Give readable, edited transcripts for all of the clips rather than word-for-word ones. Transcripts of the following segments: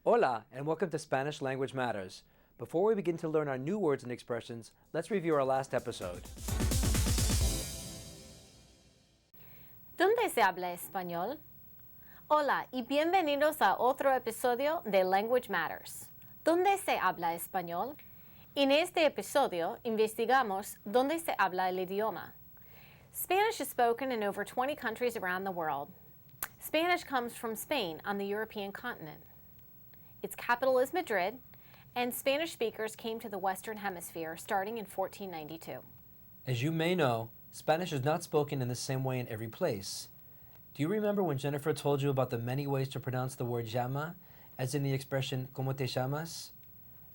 Hola, and welcome to Spanish Language Matters. Before we begin to learn our new words and expressions, let's review our last episode. ¿Dónde se habla español? Hola y bienvenidos a otro episodio de Language Matters. ¿Dónde se habla español? En este episodio investigamos dónde se habla el idioma. Spanish is spoken in over 20 countries around the world. Spanish comes from Spain on the European continent. Its capital is Madrid, and Spanish speakers came to the Western Hemisphere starting in 1492. As you may know, Spanish is not spoken in the same way in every place. Do you remember when Jennifer told you about the many ways to pronounce the word llama, as in the expression ¿Cómo te llamas?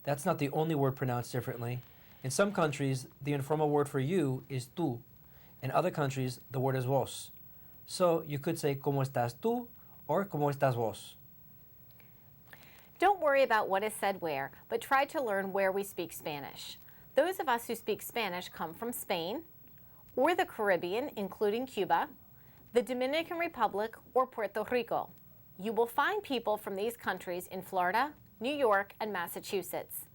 That's not the only word pronounced differently. In some countries, the informal word for you is tú. In other countries, the word is vos. So you could say ¿Cómo estás tú? Or ¿Cómo estás vos? Don't worry about what is said where, but try to learn where we speak Spanish. Those of us who speak Spanish come from Spain, or the Caribbean, including Cuba, the Dominican Republic, or Puerto Rico. You will find people from these countries in Florida, New York, and Massachusetts.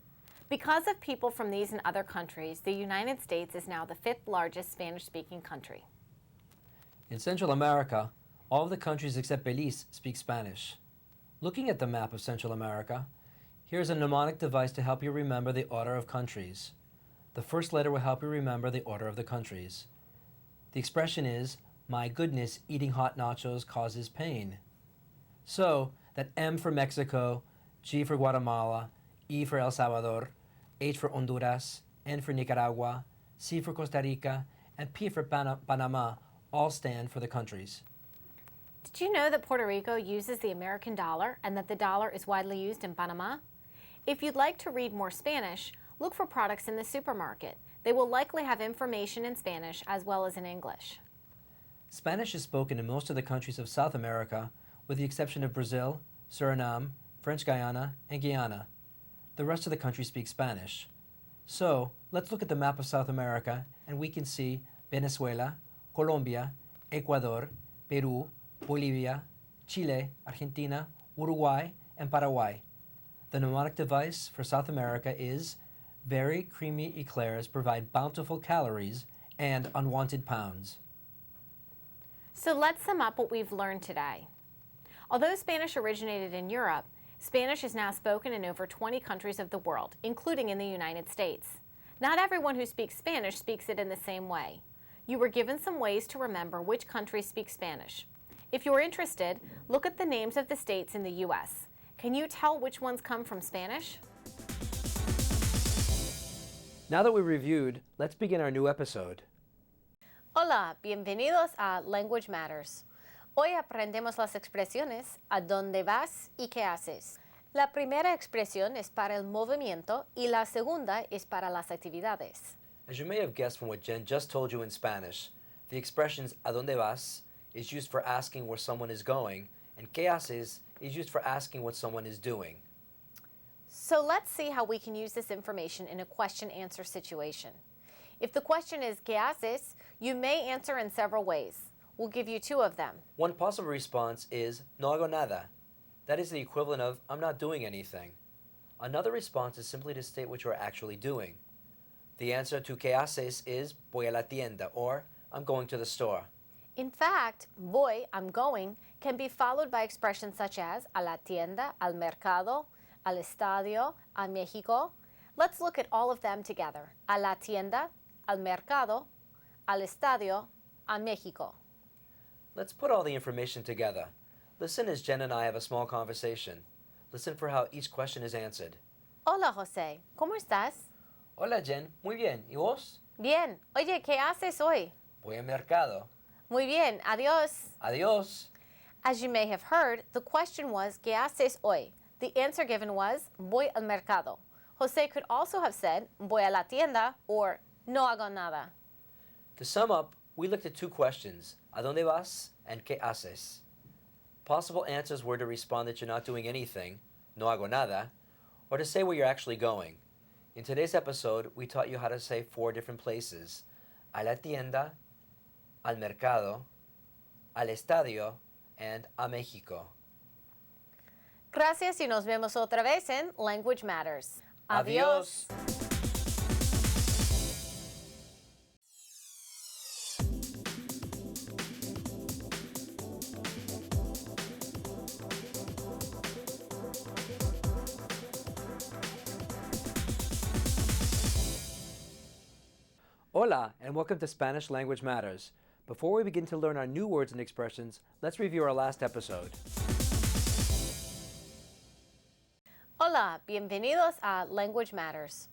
Because of people from these and other countries, the United States is now the fifth largest Spanish-speaking country. In Central America, all of the countries except Belize speak Spanish. Looking at the map of Central America, here's a mnemonic device to help you remember the order of countries. The first letter will help you remember the order of the countries. The expression is, my goodness, eating hot nachos causes pain. So, that M for Mexico, G for Guatemala, E for El Salvador, H for Honduras, N for Nicaragua, C for Costa Rica, and P for Panama all stand for the countries. Did you know that Puerto Rico uses the American dollar and that the dollar is widely used in Panama? If you'd like to read more Spanish, look for products in the supermarket. They will likely have information in Spanish as well as in English. Spanish is spoken in most of the countries of South America, with the exception of Brazil, Suriname, French Guiana, and Guyana. The rest of the country speaks Spanish. So, let's look at the map of South America, and we can see Venezuela, Colombia, Ecuador, Peru, Bolivia, Chile, Argentina, Uruguay, and Paraguay. The mnemonic device for South America is very creamy eclairs provide bountiful calories and unwanted pounds. So let's sum up what we've learned today. Although Spanish originated in Europe, Spanish is now spoken in over 20 countries of the world, including in the United States. Not everyone who speaks Spanish speaks it in the same way. You were given some ways to remember which countries speak Spanish. If you're interested, look at the names of the states in the U.S. Can you tell which ones come from Spanish? Now that we've reviewed, let's begin our new episode. Hola, bienvenidos a Language Matters. Hoy aprendemos las expresiones ¿a dónde vas y qué haces? La primera expresión es para el movimiento y la segunda es para las actividades. As you may have guessed from what Jen just told you in Spanish, the expressions ¿a dónde vas? Is used for asking where someone is going, and ¿qué haces? Is used for asking what someone is doing. So let's see how we can use this information in a question-answer situation. If the question is ¿qué haces?, you may answer in several ways. We'll give you two of them. One possible response is no hago nada. That is the equivalent of I'm not doing anything. Another response is simply to state what you are actually doing. The answer to ¿qué haces? Is voy a la tienda, or I'm going to the store. In fact, voy, I'm going, can be followed by expressions such as a la tienda, al mercado, al estadio, a México. Let's look at all of them together. A la tienda, al mercado, al estadio, a México. Let's put all the information together. Listen as Jen and I have a small conversation. Listen for how each question is answered. Hola, José. ¿Cómo estás? Hola Jen, muy bien. ¿Y vos? Bien. Oye, ¿qué haces hoy? Voy al mercado. Muy bien. Adiós. Adiós. As you may have heard, the question was, ¿qué haces hoy? The answer given was, voy al mercado. José could also have said, voy a la tienda, or no hago nada. To sum up, we looked at two questions, ¿a dónde vas? And ¿qué haces? Possible answers were to respond that you're not doing anything, no hago nada, or to say where you're actually going. In today's episode, we taught you how to say four different places, a la tienda, al mercado, al estadio, and a México. Gracias y nos vemos otra vez en Language Matters. Adiós. Hola, and welcome to Spanish Language Matters. Before we begin to learn our new words and expressions, let's review our last episode. Hola, bienvenidos a Language Matters.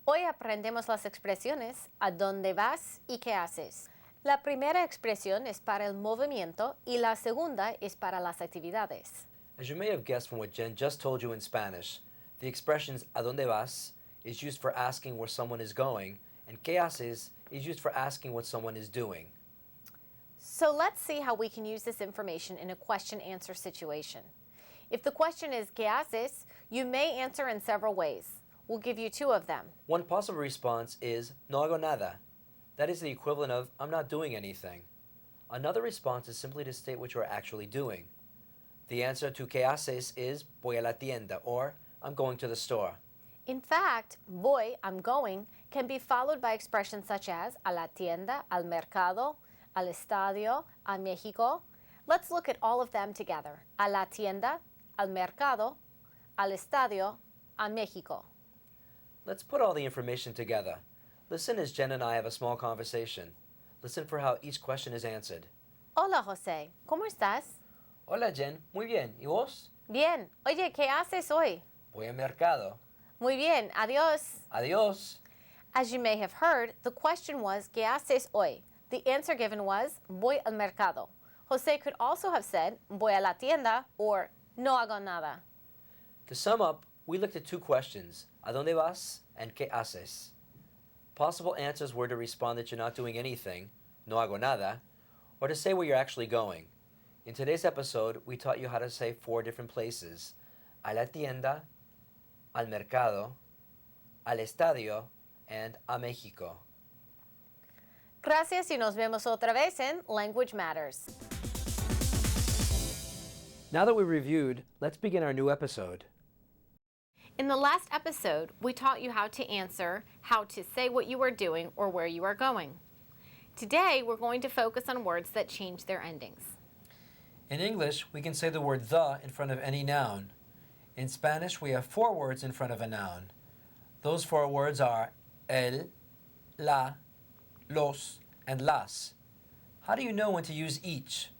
Hoy aprendemos las expresiones ¿a dónde vas y qué haces? La primera expresión es para el movimiento y la segunda es para las actividades. As you may have guessed from what Jen just told you in Spanish, the expressions ¿a dónde vas? Is used for asking where someone is going, and ¿qué haces? Is used for asking what someone is doing. So let's see how we can use this information in a question-answer situation. If the question is ¿qué haces?, you may answer in several ways. We'll give you two of them. One possible response is no hago nada. That is the equivalent of I'm not doing anything. Another response is simply to state what you are actually doing. The answer to ¿qué haces? Is voy a la tienda, or I'm going to the store. In fact, voy, I'm going, can be followed by expressions such as a la tienda, al mercado, al estadio, a México. Let's look at all of them together. A la tienda, al mercado, al estadio, a México. Let's put all the information together. Listen as Jen and I have a small conversation. Listen for how each question is answered. Hola, José. ¿Cómo estás? Hola Jen, muy bien. ¿Y vos? Bien. Oye, ¿qué haces hoy? Voy al mercado. Muy bien. Adiós. Adiós. As you may have heard, the question was, ¿qué haces hoy? The answer given was, voy al mercado. José could also have said, voy a la tienda, or no hago nada. To sum up, we looked at two questions, ¿a dónde vas? And ¿qué haces? Possible answers were to respond that you're not doing anything, no hago nada, or to say where you're actually going. In today's episode, we taught you how to say 4 different places, a la tienda, al mercado, al estadio, and a México. Gracias y nos vemos otra vez en Language Matters. Now that we reviewed, let's begin our new episode. In the last episode, we taught you how to answer, how to say what you are doing or where you are going. Today, we're going to focus on words that change their endings. In English, we can say the word the in front of any noun. In Spanish, we have 4 words in front of a noun. Those 4 words are el, la, los, and las. How do you know when to use each?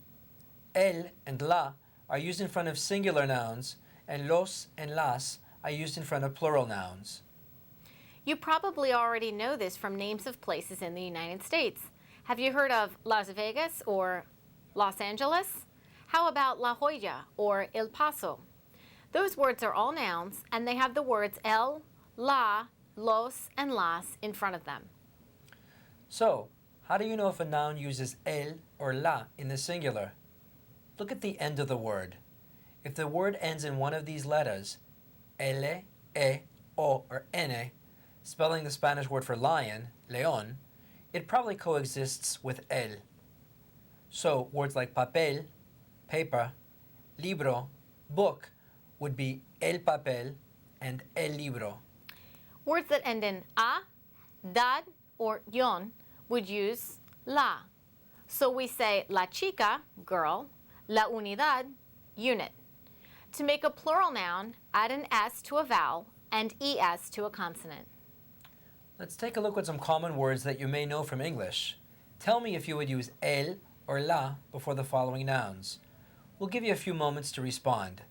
El and la are used in front of singular nouns, and los and las are used in front of plural nouns. You probably already know this from names of places in the United States. Have you heard of Las Vegas or Los Angeles? How about La Jolla or El Paso? Those words are all nouns, and they have the words el, la, los, and las in front of them. So, how do you know if a noun uses el or la in the singular? Look at the end of the word. If the word ends in one of these letters, L, E, O, or N, spelling the Spanish word for lion, león, it probably coexists with el. So words like papel, paper, libro, book would be el papel and el libro. Words that end in a, dad, or yon would use la. So we say la chica, girl, la unidad, unit. To make a plural noun, add an S to a vowel and ES to a consonant. Let's take a look at some common words that you may know from English. Tell me if you would use el or la before the following nouns. We'll give you a few moments to respond.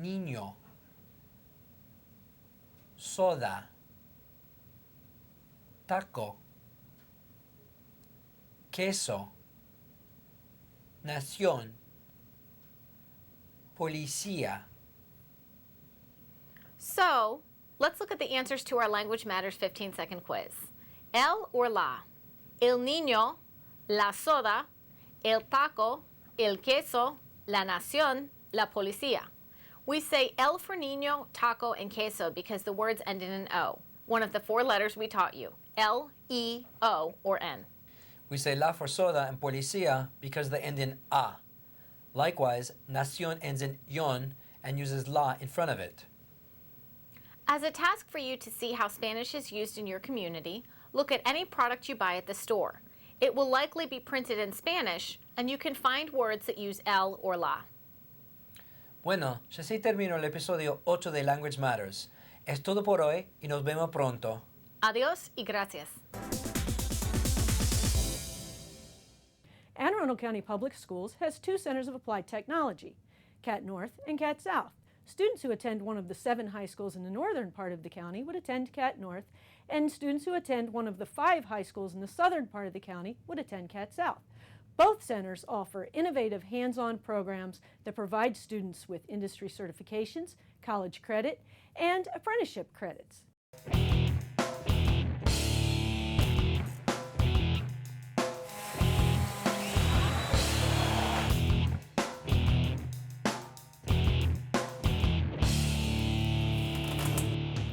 Niño, soda, taco, queso, nación, policía. So, let's look at the answers to our Language Matters 15-second quiz. El or la? El niño, la soda, el taco, el queso, la nación, la policía. We say el for niño, taco, and queso because the words end in an O, one of the 4 letters we taught you, L, E, O, or N. We say la for soda and policía because they end in a. Likewise, nación ends in yon and uses la in front of it. As a task for you to see how Spanish is used in your community, look at any product you buy at the store. It will likely be printed in Spanish, and you can find words that use el or la. Bueno, ya se terminó el episodio 8 de Language Matters. Es todo por hoy y nos vemos pronto. Adiós y gracias. Anne Arundel County Public Schools has 2 centers of applied technology, Cat North and Cat South. Students who attend one of the 7 high schools in the northern part of the county would attend Cat North, and students who attend one of the 5 high schools in the southern part of the county would attend Cat South. Both centers offer innovative hands-on programs that provide students with industry certifications, college credit, and apprenticeship credits.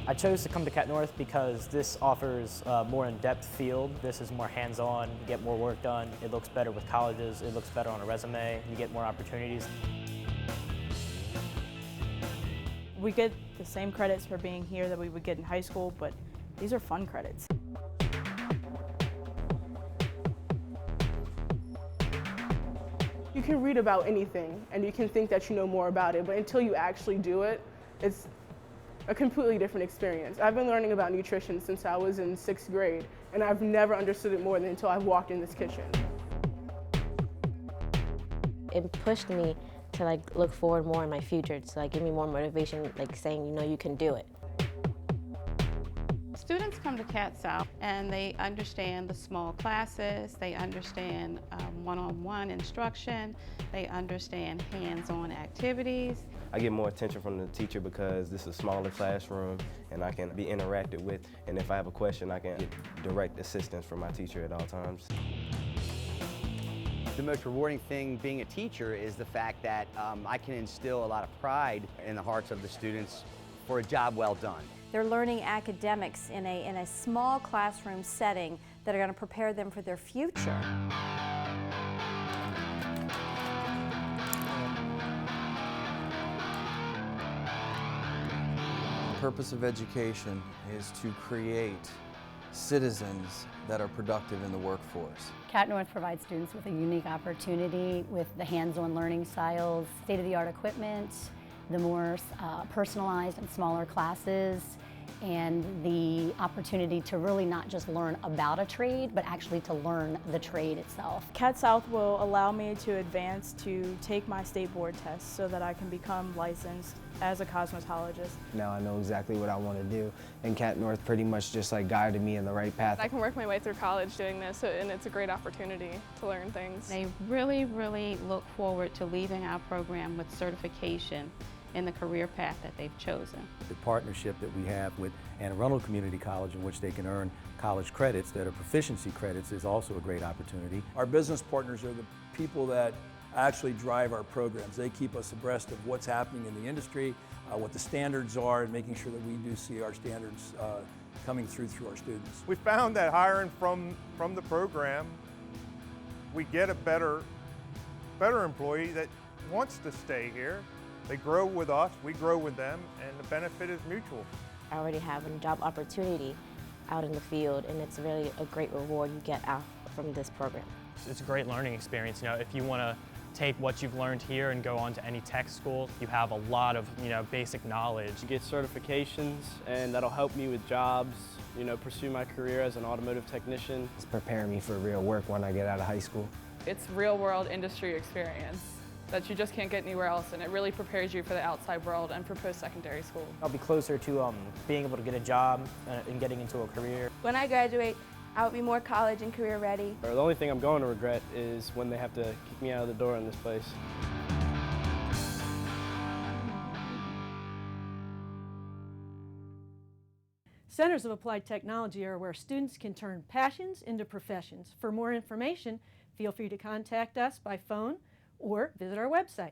I chose to come to Cat North because this offers a more in-depth field. This is more hands-on, you get more work done, it looks better with colleges, it looks better on a resume, you get more opportunities. We get the same credits for being here that we would get in high school, but these are fun credits. You can read about anything and you can think that you know more about it, but until you actually do it, it's a completely different experience. I've been learning about nutrition since I was in 6th grade, and I've never understood it more than until I've walked in this kitchen. It pushed me to look forward more in my future, to give me more motivation, saying, you can do it. Students come to Cat South and they understand the small classes, they understand one-on-one instruction, they understand hands-on activities. I get more attention from the teacher because this is a smaller classroom and I can be interacted with, and if I have a question I can get direct assistance from my teacher at all times. The most rewarding thing being a teacher is the fact that I can instill a lot of pride in the hearts of the students for a job well done. They're learning academics in a small classroom setting that are going to prepare them for their future. The purpose of education is to create citizens that are productive in the workforce. Cat North provides students with a unique opportunity with the hands-on learning styles, state-of-the-art equipment, the more personalized and smaller classes, and the opportunity to really not just learn about a trade, but actually to learn the trade itself. Cat South will allow me to advance to take my state board test so that I can become licensed as a cosmetologist. Now I know exactly what I want to do, and Cat North pretty much just guided me in the right path. I can work my way through college doing this, and it's a great opportunity to learn things. They really, really look forward to leaving our program with certification in the career path that they've chosen. The partnership that we have with Anne Arundel Community College, in which they can earn college credits that are proficiency credits, is also a great opportunity. Our business partners are the people that actually drive our programs. They keep us abreast of what's happening in the industry, what the standards are, and making sure that we do see our standards coming through our students. We found that hiring from the program, we get a better employee that wants to stay here. They grow with us, we grow with them, and the benefit is mutual. I already have a job opportunity out in the field, and it's really a great reward you get out from this program. It's a great learning experience. If you want to take what you've learned here and go on to any tech school, you have a lot of basic knowledge. You get certifications, and that'll help me with jobs, pursue my career as an automotive technician. It's preparing me for real work when I get out of high school. It's real-world industry experience that you just can't get anywhere else, and it really prepares you for the outside world and for post-secondary school. I'll be closer to being able to get a job and getting into a career. When I graduate, I'll be more college and career ready. The only thing I'm going to regret is when they have to kick me out of the door in this place. Centers of Applied Technology are where students can turn passions into professions. For more information, feel free to contact us by phone or visit our website.